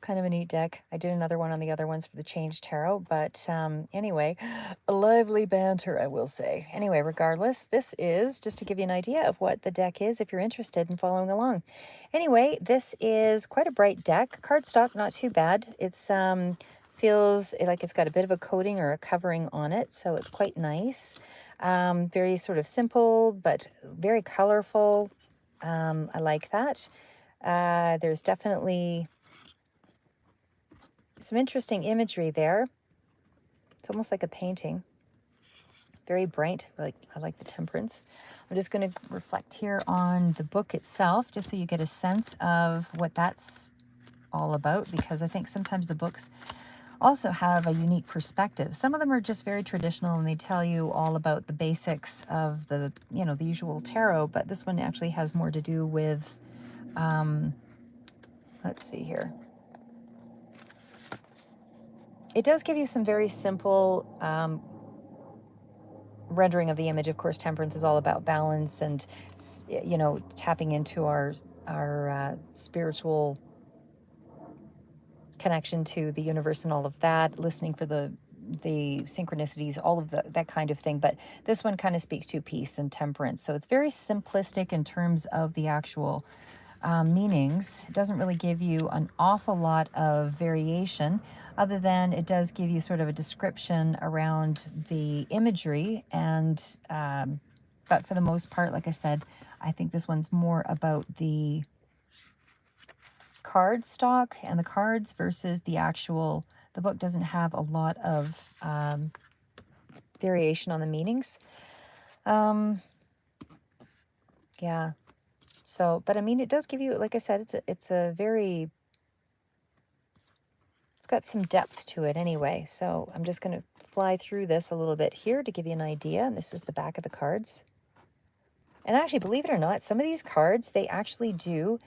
kind of a neat deck. I did another one on the other ones for the Change Tarot, but anyway, a lively banter, I will say. Anyway, regardless, this is just to give you an idea of what the deck is if you're interested in following along. Anyway, this is quite a bright deck. Cardstock, not too bad. It's feels like it's got a bit of a coating or a covering on it, so it's quite nice. Very sort of simple, but very colorful. I like that. There's definitely some interesting imagery there. It's almost like a painting. Very bright. I like the temperance. I'm just going to reflect here on the book itself, just so you get a sense of what that's all about, because I think sometimes the books also have a unique perspective. Some of them are just very traditional and they tell you all about the basics of the, the usual tarot, but this one actually has more to do with, let's see here. It does give you some very simple rendering of the image. Of course, temperance is all about balance and, tapping into our spiritual connection to the universe and all of that, listening for the synchronicities, all of that kind of thing. But this one kind of speaks to peace and temperance. So it's very simplistic in terms of the actual meanings. It doesn't really give you an awful lot of variation, other than it does give you sort of a description around the imagery. And but for the most part, like I said, I think this one's more about the card stock and the cards versus the actual. The book doesn't have a lot of variation on the meanings. Yeah. So, but I mean, it does give you, like I said, it's got some depth to it anyway. So I'm just going to fly through this a little bit here to give you an idea. And this is the back of the cards. And actually, believe it or not, some of these cards, they actually do.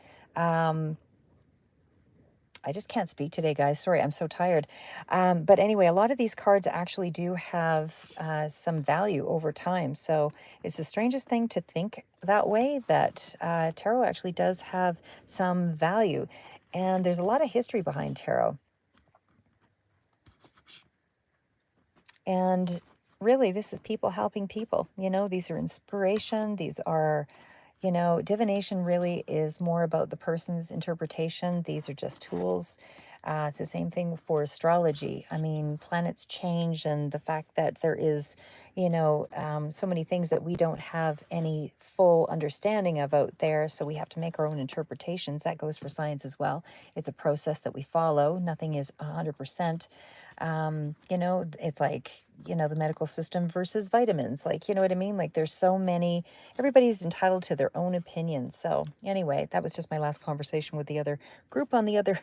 I just can't speak today, guys. Sorry, I'm so tired. But anyway, a lot of these cards actually do have some value over time. So it's the strangest thing to think that way, that tarot actually does have some value. And there's a lot of history behind tarot. And really, this is people helping people. These are inspiration. These are, divination really is more about the person's interpretation. These are just tools. It's the same thing for astrology. I mean, planets change, and the fact that there is, so many things that we don't have any full understanding of out there. So we have to make our own interpretations. That goes for science as well. It's a process that we follow. Nothing is 100%. It's like, the medical system versus vitamins. Like, you know what I mean? Like, there's so many, everybody's entitled to their own opinion. So anyway, that was just my last conversation with the other group on the other.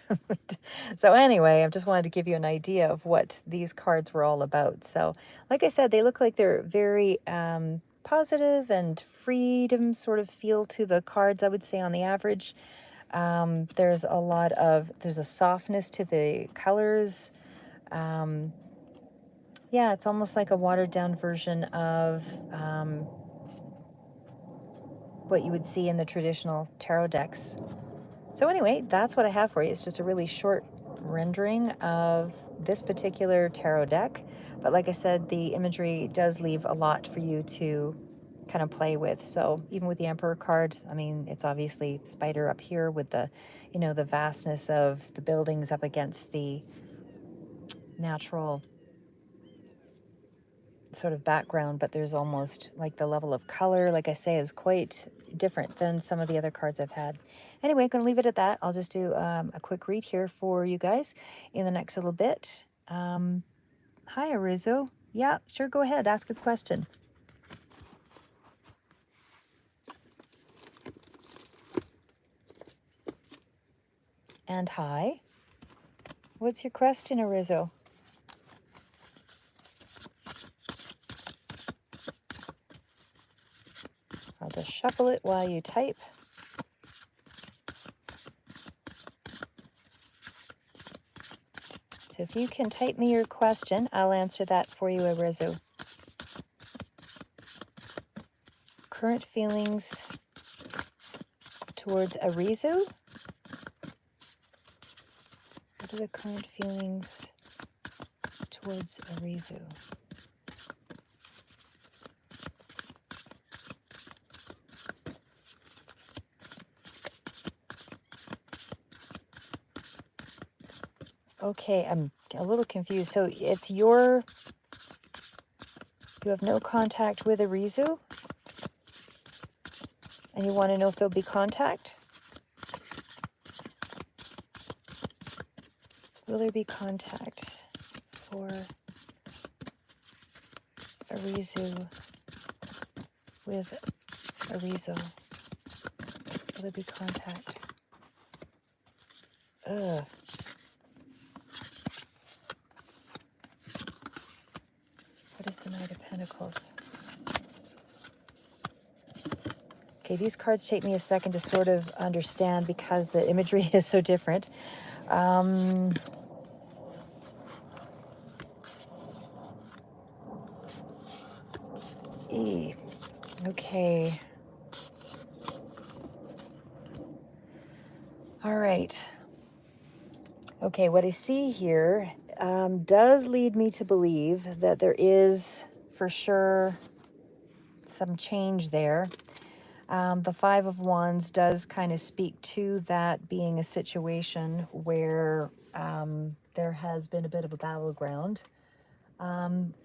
So anyway, I just wanted to give you an idea of what these cards were all about. So like I said, they look like they're very positive and freedom sort of feel to the cards, I would say, on the average. There's a softness to the colors. Yeah, it's almost like a watered down version of what you would see in the traditional tarot decks. So anyway, that's what I have for you. It's just a really short rendering of this particular tarot deck. But like I said, the imagery does leave a lot for you to kind of play with. So even with the Emperor card, I mean, it's obviously spider up here with the, the vastness of the buildings up against the natural sort of background, but there's almost like the level of color, like I say, is quite different than some of the other cards I've had. Anyway, I'm going to leave it at that. I'll just do a quick read here for you guys in the next little bit. Hi, Arizo. Yeah, sure, go ahead. Ask a question. And hi. What's your question, Arizo? I'll just shuffle it while you type. So if you can type me your question, I'll answer that for you, Arizo. Current feelings towards Arizo? What are the current feelings towards Arizu? Okay, I'm a little confused. So it's you have no contact with Arizu, and you want to know if there'll be contact? Will there be contact for Arizu with Arizo? Will there be contact? Ugh. What is the Knight of Pentacles? Okay, these cards take me a second to sort of understand because the imagery is so different. Okay. All right. Okay, what I see here does lead me to believe that there is for sure some change there. The Five of Wands does kind of speak to that being a situation where there has been a bit of a battleground.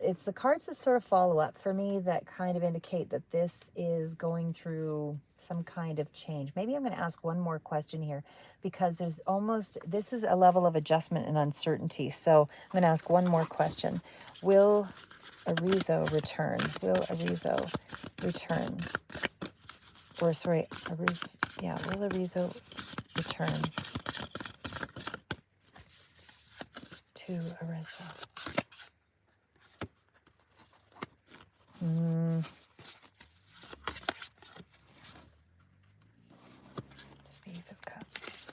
It's the cards that sort of follow up for me that kind of indicate that this is going through some kind of change. Maybe I'm going to ask one more question here because this is a level of adjustment and uncertainty. So I'm going to ask one more question. Will Arizo return? Will Arizo return? Or sorry, will Arizo return to Arizo? Just the Ace of Cups.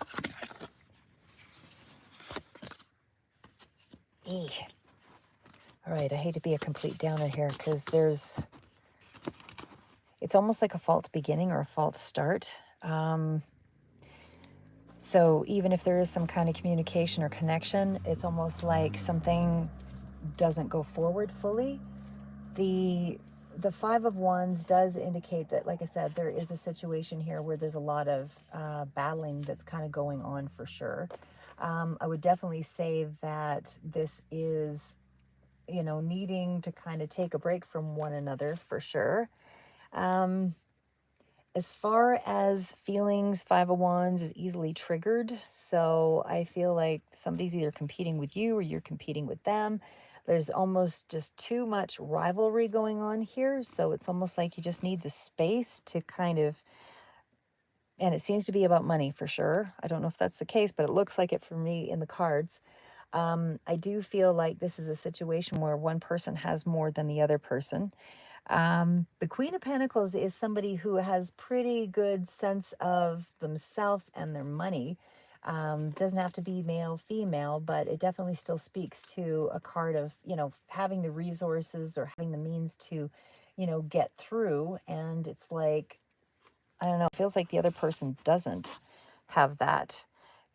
All right, I hate to be a complete downer here because it's almost like a false beginning or a false start. So even if there is some kind of communication or connection, it's almost like something doesn't go forward fully. The Five of Wands does indicate that, like I said, there is a situation here where there's a lot of battling that's kind of going on for sure. I would definitely say that this is, needing to kind of take a break from one another for sure. As far as feelings, Five of Wands is easily triggered. So I feel like somebody's either competing with you or you're competing with them. There's almost just too much rivalry going on here. So it's almost like you just need the space to kind of, and it seems to be about money for sure. I don't know if that's the case, but it looks like it for me in the cards. I do feel like this is a situation where one person has more than the other person. The Queen of Pentacles is somebody who has pretty good sense of themselves and their money. Doesn't have to be male, female, but it definitely still speaks to a card of, having the resources or having the means to, get through. And it's like, I don't know, it feels like the other person doesn't have that.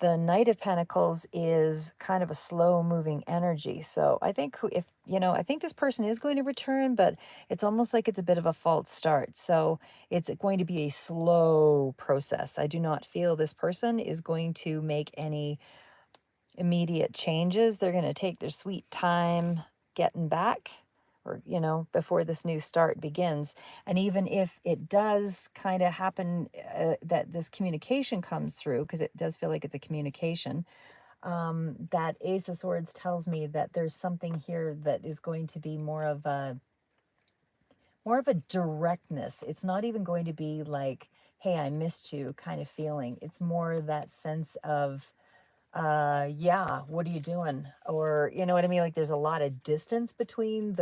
The Knight of Pentacles is kind of a slow moving energy. So I think I think this person is going to return, but it's almost like it's a bit of a false start. So it's going to be a slow process. I do not feel this person is going to make any immediate changes. They're going to take their sweet time getting back, or before this new start begins. And even if it does kind of happen, that this communication comes through, because it does feel like it's a communication, that Ace of Swords tells me that there's something here that is going to be more of a directness. It's not even going to be like, hey, I missed you kind of feeling. It's more that sense of, yeah, what are you doing? Or, you know what I mean? Like there's a lot of distance between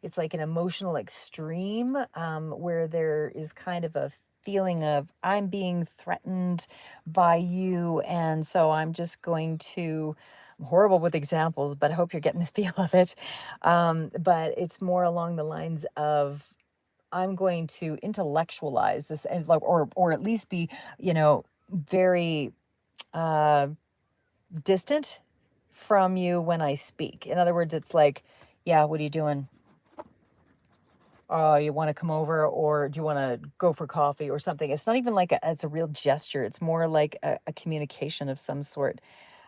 it's like an emotional extreme, where there is kind of a feeling of I'm being threatened by you. And so I'm just going to, I'm horrible with examples, but I hope you're getting the feel of it. But it's more along the lines of, I'm going to intellectualize this, and like, or at least be, very, uh, distant from you when I speak. In other words, it's like, yeah, what are you doing? Oh, you want to come over, or do you want to go for coffee or something? It's not even like it's a real gesture. It's more like a communication of some sort.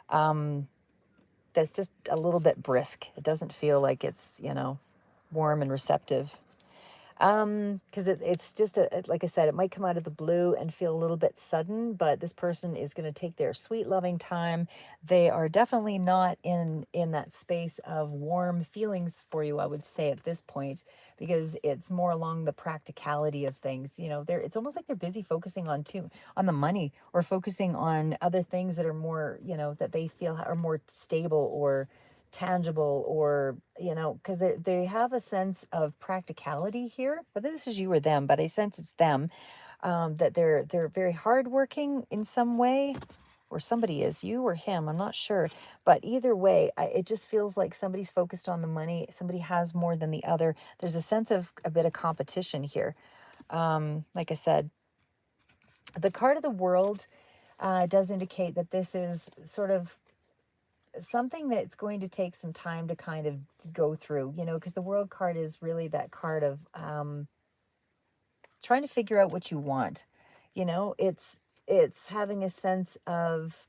That's just a little bit brisk. It doesn't feel like it's, warm and receptive. Because it's just like I said, it might come out of the blue and feel a little bit sudden, but this person is going to take their sweet, loving time. They are definitely not in that space of warm feelings for you, I would say at this point, because it's more along the practicality of things. It's almost like they're busy focusing on the money, or focusing on other things that are more, that they feel are more stable or tangible, or because they have a sense of practicality here. Whether this is you or them, but I sense it's them. That they're very hardworking in some way, or somebody is, you or him, I'm not sure, but either way, it just feels like somebody's focused on the money. Somebody has more than the other. There's a sense of a bit of competition here. Like I said, the card of the World does indicate that this is sort of something that's going to take some time to kind of go through, because the World card is really that card of trying to figure out what you want. It's having a sense of,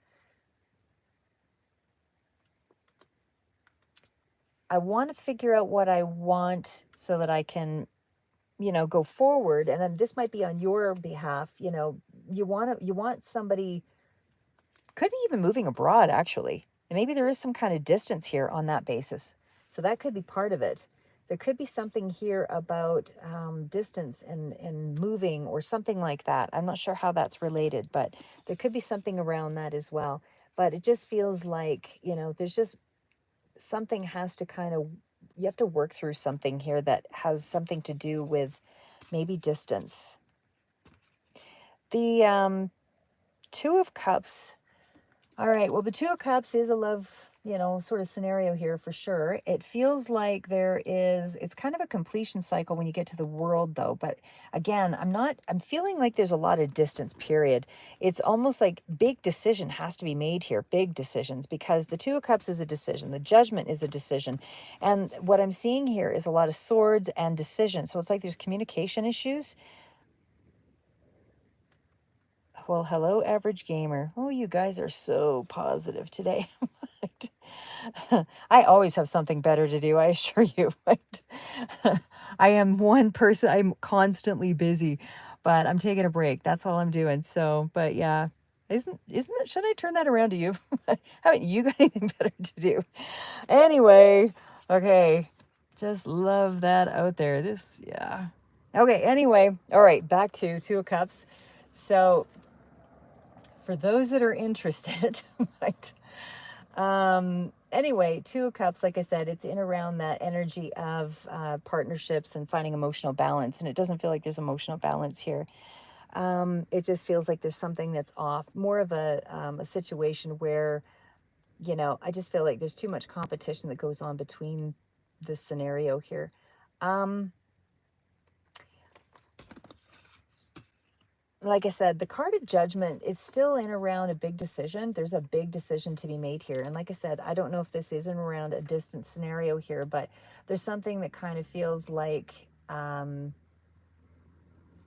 I want to figure out what I want so that I can, go forward. And then this might be on your behalf. You want somebody, could be even moving abroad, actually. And maybe there is some kind of distance here on that basis. So that could be part of it. There could be something here about distance and moving, or something like that. I'm not sure how that's related, but there could be something around that as well. But it just feels like, there's just something has to kind of, you have to work through something here that has something to do with maybe distance. The Two of Cups. All right, well, the Two of Cups is a love, sort of scenario here for sure. It feels like it's kind of a completion cycle when you get to the World, though. But again, I'm feeling like there's a lot of distance, period. It's almost like big decision has to be made here, big decisions, because the Two of Cups is a decision. The Judgment is a decision. And what I'm seeing here is a lot of swords and decision. So it's like there's communication issues. Well, hello, average gamer. Oh, you guys are so positive today. I always have something better to do, I assure you. I am one person, I'm constantly busy, but I'm taking a break. That's all I'm doing. So, but yeah, isn't that, should I turn that around to you? Haven't you got anything better to do? Anyway, okay. Just love that out there. Yeah. Okay, anyway, all right, back to Two of Cups. So, for those that are interested, right? Anyway, Two of Cups, like I said, it's in around that energy of partnerships and finding emotional balance. And it doesn't feel like there's emotional balance here. It just feels like there's something that's off. More of a situation where, I just feel like there's too much competition that goes on between this scenario here. Like I said, the card of Judgment is still in around a big decision. There's a big decision to be made here. And like I said, I don't know if this is in around a distant scenario here, but there's something that kind of feels like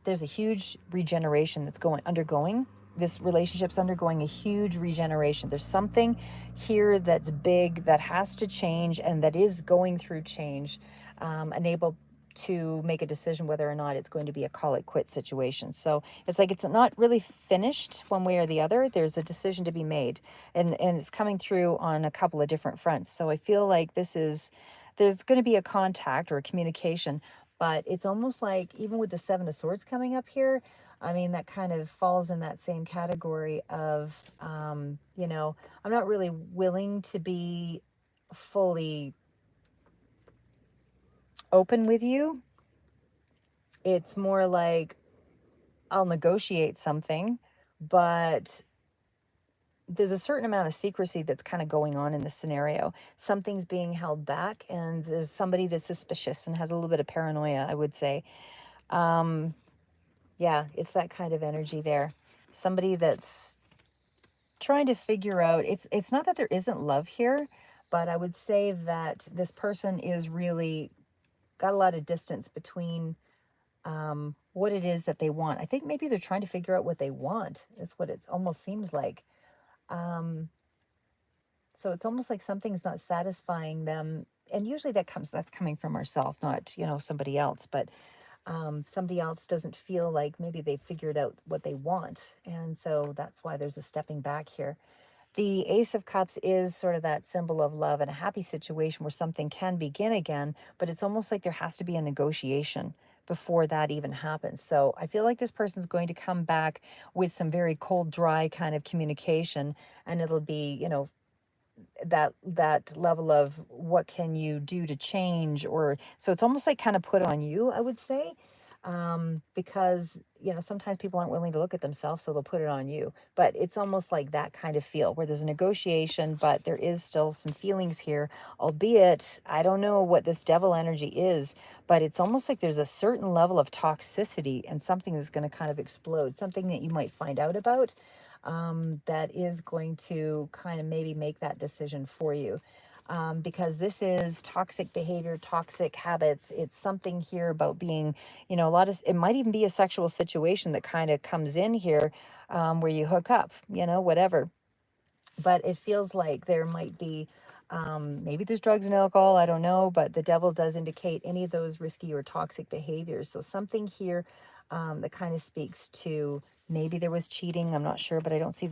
there's a huge regeneration that's undergoing. This relationship's undergoing a huge regeneration. There's something here that's big that has to change and that is going through change, unable to make a decision whether or not it's going to be a call it quit situation. So it's like it's not really finished one way or the other. There's a decision to be made, and it's coming through on a couple of different fronts. So I feel like there's going to be a contact or a communication, but it's almost like, even with the Seven of Swords coming up here, I mean, that kind of falls in that same category of, I'm not really willing to be fully open with you. It's more like I'll negotiate something, but there's a certain amount of secrecy that's kind of going on in this scenario. Something's being held back, and there's somebody that's suspicious and has a little bit of paranoia, I would say. Yeah, it's that kind of energy there. Somebody that's trying to figure out, it's not that there isn't love here, but I would say that this person is really got a lot of distance between what it is that they want. I think maybe they're trying to figure out what they want. Is what it almost seems like. Um, so it's almost like something's not satisfying them, and usually that's coming from ourselves, not somebody else. But somebody else doesn't feel like maybe they've figured out what they want, and so that's why there's a stepping back here. The Ace of Cups is sort of that symbol of love and a happy situation where something can begin again, but it's almost like there has to be a negotiation before that even happens. So I feel like this person's going to come back with some very cold, dry kind of communication, and it'll be, that level of what can you do to change, or so it's almost like kind of put on you, I would say, because sometimes people aren't willing to look at themselves, so they'll put it on you. But it's almost like that kind of feel where there's a negotiation, but there is still some feelings here, albeit I don't know what this devil energy is, but it's almost like there's a certain level of toxicity and something that's going to kind of explode, something that you might find out about, that is going to kind of maybe make that decision for you. Because this is toxic behavior, toxic habits. It's something here about being, it might even be a sexual situation that kind of comes in here, where you hook up, whatever. But it feels like there might be, maybe there's drugs and alcohol, I don't know, but the devil does indicate any of those risky or toxic behaviors. So something here that kind of speaks to maybe there was cheating. I'm not sure, but I don't see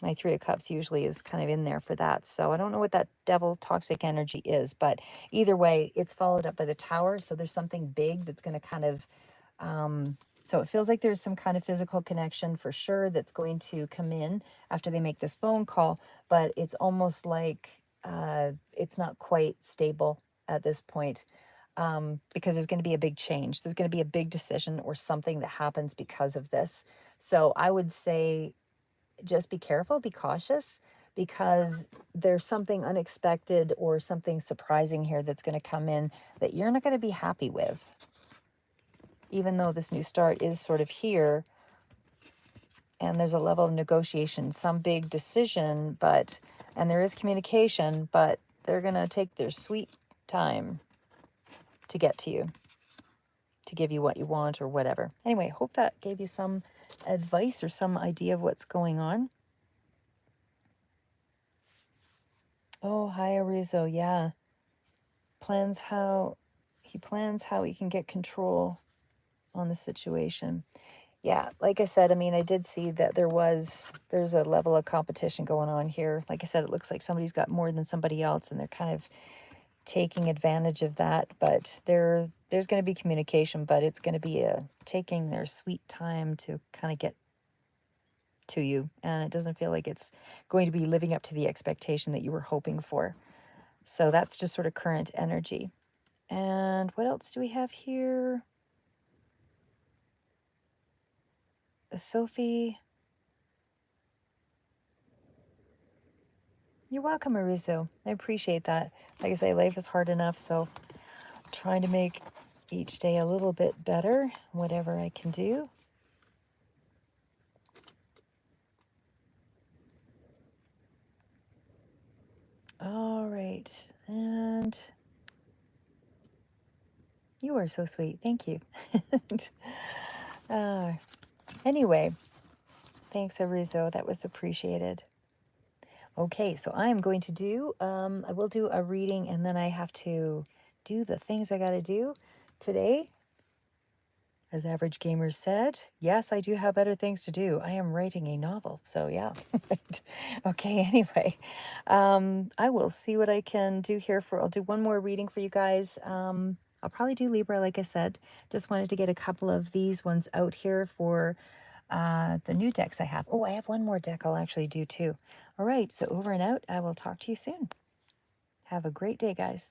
my Three of Cups usually is kind of in there for that. So I don't know what that devil toxic energy is, but either way, it's followed up by the Tower. So there's something big that's going to kind of, so it feels like there's some kind of physical connection for sure that's going to come in after they make this phone call, but it's almost like it's not quite stable at this point, because there's going to be a big change. There's going to be a big decision or something that happens because of this. So I would say just be careful, be cautious, because there's something unexpected or something surprising here that's going to come in that you're not going to be happy with. Even though this new start is sort of here and there's a level of negotiation, some big decision, and there is communication, but they're going to take their sweet time to get to you, to give you what you want or whatever. Anyway, hope that gave you some advice or some idea of what's going on. Oh, hi, Arizo. Yeah. Plans how he can get control on the situation. Yeah, like I said, I mean, I did see that there's a level of competition going on here. Like I said, it looks like somebody's got more than somebody else, and they're kind of taking advantage of that. But there's going to be communication, but it's going to be taking their sweet time to kind of get to you, and it doesn't feel like it's going to be living up to the expectation that you were hoping for. So that's just sort of current energy. And what else do we have here? Sophie. You're welcome, Arizo. I appreciate that. Like I say, life is hard enough, so trying to make each day a little bit better, whatever I can do. All right. And you are so sweet. Thank you. uh, anyway, thanks, Arizo. That was appreciated. Okay, so I am going to I will do a reading, and then I have to do the things I got to do today. As Average Gamer said, yes, I do have better things to do. I am writing a novel, so yeah. Okay, anyway, I will see what I can do here I'll do one more reading for you guys. I'll probably do Libra, like I said. Just wanted to get a couple of these ones out here for the new decks I have. Oh, I have one more deck I'll actually do too. All right, so over and out. I will talk to you soon. Have a great day, guys.